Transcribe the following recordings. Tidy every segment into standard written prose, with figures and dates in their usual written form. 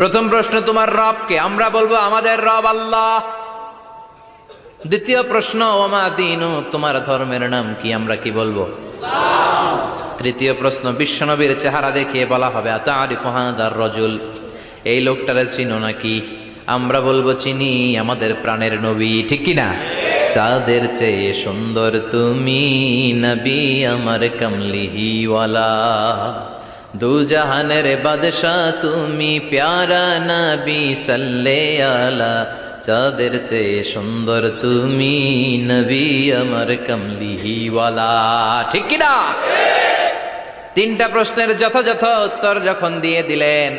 প্রথম প্রশ্ন, তোমার রব কে? আমরা বলবো আমাদের রব আল্লাহ। দ্বিতীয় প্রশ্ন, ওমা দীনু, তোমার ধর্মের নাম কি? আমরা কি বলবো? তৃতীয় প্রশ্ন, বিশ্বনবীর চেহারা দেখিয়ে বলা হবে আতারিফু হাযার রাজুল, এই লোকটারে চিনো নাকি? আমরা বলবো চিনি, আমাদের প্রাণের নবী, ঠিক কি না? চাঁদের চেয়ে সুন্দর তুমি নবী আমার কমলিহিওয়ালা, দু জাহানের বাদশাহ তুমি প্যারা নবী সাল্লে আলা, চাঁদের চেয়ে সুন্দর তুমি নবী আমার কমলিহিওয়ালা, ঠিক কি না? তিনটা প্রশ্নের যথাযথ উত্তর যখন দিয়ে দিলেন,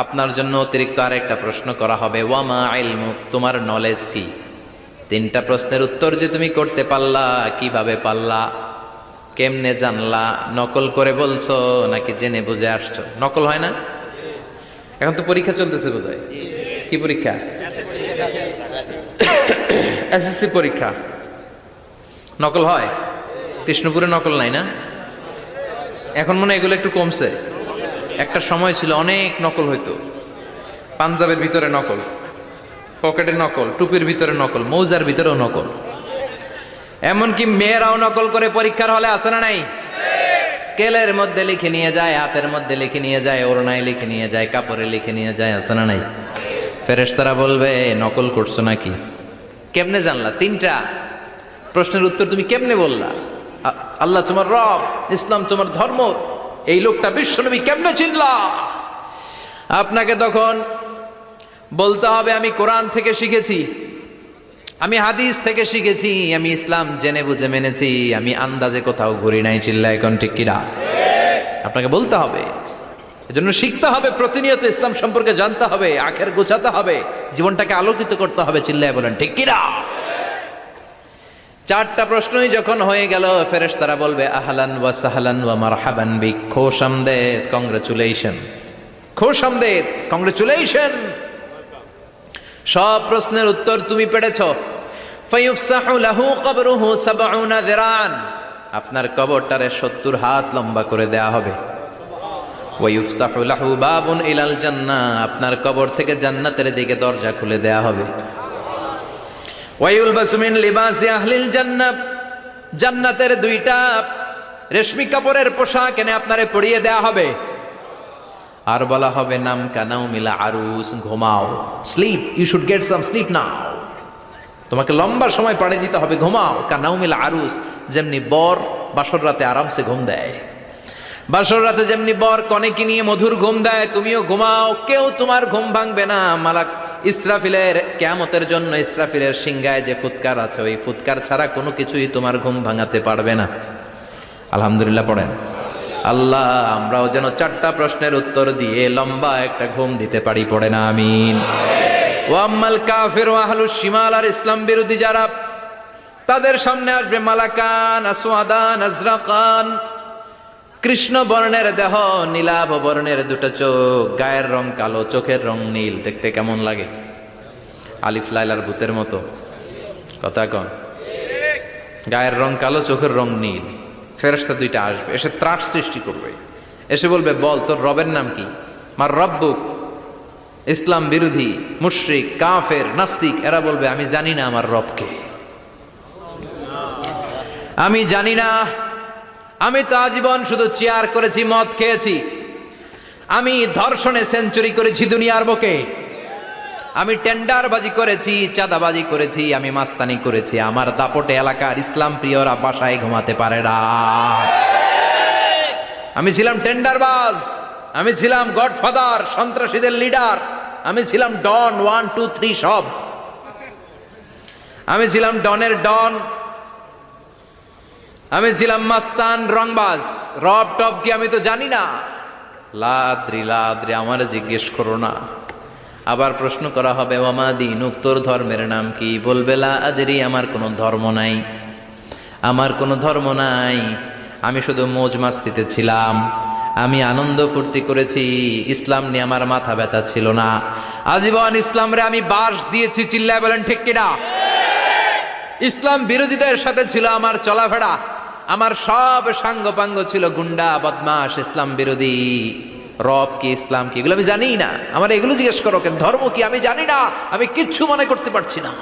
আপনার জন্য অতিরিক্ত আরেকটা প্রশ্ন করা হবে, ওয়ামা ইলমুক, তোমার নলেজ কি? তিনটা প্রশ্নের উত্তর যে তুমি করতে পারলা, কিভাবে পারলা, কেমনে জানলা? নকল করে বলছো নাকি জেনে বুঝে আসছো? নকল হয় না? এখন তো পরীক্ষা চলতেছে বোধহয়। কি পরীক্ষা? এসএসসি পরীক্ষা। নকল হয়? কৃষ্ণপুরে নকল নাই না? এখন মনে হয় এগুলো একটু কমছে। একটা সময় ছিল অনেক নকল হইতো। পাঞ্জাবের ভিতরে নকল, পকেটে নকল, টুপির ভিতরে নকল, মৌজার ভিতরেও নকল, এমনকি মেয়েরাও নকল করে পরীক্ষার হলে আসে না নাই? স্কেলের মধ্যে লিখে নিয়ে যায়, হাতের মধ্যে লিখে নিয়ে যায়, ওড়নায় লিখে নিয়ে যায়, কাপড়ে লিখে নিয়ে যায়, আসে না নাই? ফেরেশতারা বলবে নকল করছো নাকি? কেমনে জানলা? তিনটা প্রশ্নের উত্তর তুমি কেমনে বললা? আল্লাহ তোমার রব, ইসলাম তোমার ধর্ম, এই লোকটা বিশ্বনবী, কেমনে চিনলা? আপনাকে তখন বলতে হবে আমি কোরআন থেকে শিখেছি, আমি হাদিস থেকে শিখেছি, আমি ইসলাম জেনে বুঝে মেনেছি, আমি আন্দাজে কোথাও ঘুরি নাই। চিল্লা এখন ঠিক কিনা? আপনাকে বলতে হবে, এজন্য শিখতে হবে, প্রতিনিয়ত ইসলাম সম্পর্কে জানতে হবে, আখের গোছাতে হবে, জীবনটাকে আলোকিত করতে হবে। চিল্লায় বলেন ঠিক কিনা? চারটা প্রশ্নই যখন হয়ে গেল, ফেরেশতারা বলবে আহলান ওয়া সাহলান ওয়া মারহাবান বিক, খোশামদেদ, কংগ্রেচুলেশন, খোশামদেদ, কংগ্রেচুলেশন, সব প্রশ্নের উত্তর তুমি পেরেছ। ফায়ুফসাহু লাহু কবরুহু ৭০ যিরান, আপনার কবরটারে ৭০ হাত লম্বা করে দেয়া হবে। ওয়া ইফতাহু লাহু বাবুন ইলাল জান্নাহ, আপনার কবর থেকে জান্নাতের দিকে দরজা খুলে দেয়া হবে। ওয়া ইউলবাসু মিন লিবাসি আহলিল জান্নাহ, জান্নাতের দুইটা রেশমি কাপড়ের পোশাক এনে আপনারে পরিয়ে দেয়া হবে। আর বলা হবে নাম কানাও মিলা আরুস, ঘুমাও, sleep, you should get some sleep now, তোমাকে লম্বা সময় পাড়ে দিতে হবে, ঘুমাও। কানাও মিলা আরুস, যেমনি বর বাসর রাতে আরামসে ঘুম দেয়, বাসর রাতে যেমনি বর কনেকে নিয়ে মধুর ঘুম দেয়, তুমিও ঘুমাও, কেউ তোমার ঘুম ভাঙবে না। মালাক ইসরাফিলের, কিয়ামতের জন্য ইসরাফিলের সিংহায় যে ফুৎকার আছে, ওই ফুৎকার ছাড়া কোনো কিছুই তোমার ঘুম ভাঙাতে পারবে না। আলহামদুলিল্লাহ পড়েন। আল্লাহ আমরাও যেন চারটা প্রশ্নের উত্তর দিয়ে লম্বা একটা ঘুম দিতে পারি, পড়ে না আমিন। ওয়াম্মাল কাফির ওয়া আহলুশ শিমাল, আর ইসলাম বিরোধী যারা, তাদের সামনে আসবে মালাকান আসওয়াদান আজরাকান, কৃষ্ণ বর্ণের দেহ, নীলাভ বর্ণের দুটো চোখ, গায়ের রং কালো, চোখের রং নীল। দেখতে কেমন লাগে? আলিফ লাইলার ভূতের মতো, কথা কন। গায়ের রং কালো, চোখের রং নীল। ফেরেশতা দুইটা আসবে, এসে ত্রাস সৃষ্টি করবে, এসে বলবে বল তোর রবের নাম কি? মার রব্বুক। ইসলাম বিরোধী মুশরিক, কাফের, নাস্তিক এরা বলবে আমি জানি না আমার রবকে, আমি জানি না, আমি তো আজীবন শুধু চেয়ার করেছি, মদ খেয়েছি, আমি ধর্ষণে সেঞ্চুরি করেছি দুনিয়ার বুকে, আমি টেন্ডারবাজি করেছি, চাঁদাবাজি করেছি, আমি মাস্তানি করেছি, আমার দাপটে এলাকার ইসলাম প্রিয়রা বাসায় ঘুমাতে পারে না। আমি ছিলাম টেন্ডারবাজ, আমি ছিলাম গডফাদার, সন্ত্রাসীদের লিডার, আমি ছিলাম ডন 1 2 3 সব, আমি ছিলাম ডনের ডন, আমি ছিলাম মাস্তান, রংবাজ, রব টপ কি আমি তো জানি না। লাদ্রি লাদ্রি, আমার জিজ্ঞেস করো না। আবার প্রশ্ন করা হবে ওয়ামা দীনুক, তোর ধর্মের নাম কি? বলবে লা আদরি, আমার কোনো ধর্ম নাই, আমার কোনো ধর্ম নাই, আমি শুধু মৌজ মাস্তিতে ছিলাম, আমি আনন্দ ফুর্তি করেছি, ইসলাম নিয়ে আমার মাথা ব্যথা ছিল না, আজীবন ইসলামরে আমি বাস দিয়েছি। চিল্লায় বলেন ঠিক কিনা? ইসলাম বিরোধীদের সাথে ছিল আমার চলাফেরা, আমার সব সাঙ্গ পাঙ্গ ছিল গুন্ডা বদমাশ ইসলাম বিরোধী। রব কি, ইসলাম কি, এগুলো আমি জানিই না। আমার এগুলো জিজ্ঞেস করো কেন? ধর্ম কি আমি জানি না, আমি কিচ্ছু মনে করতে পারছি না।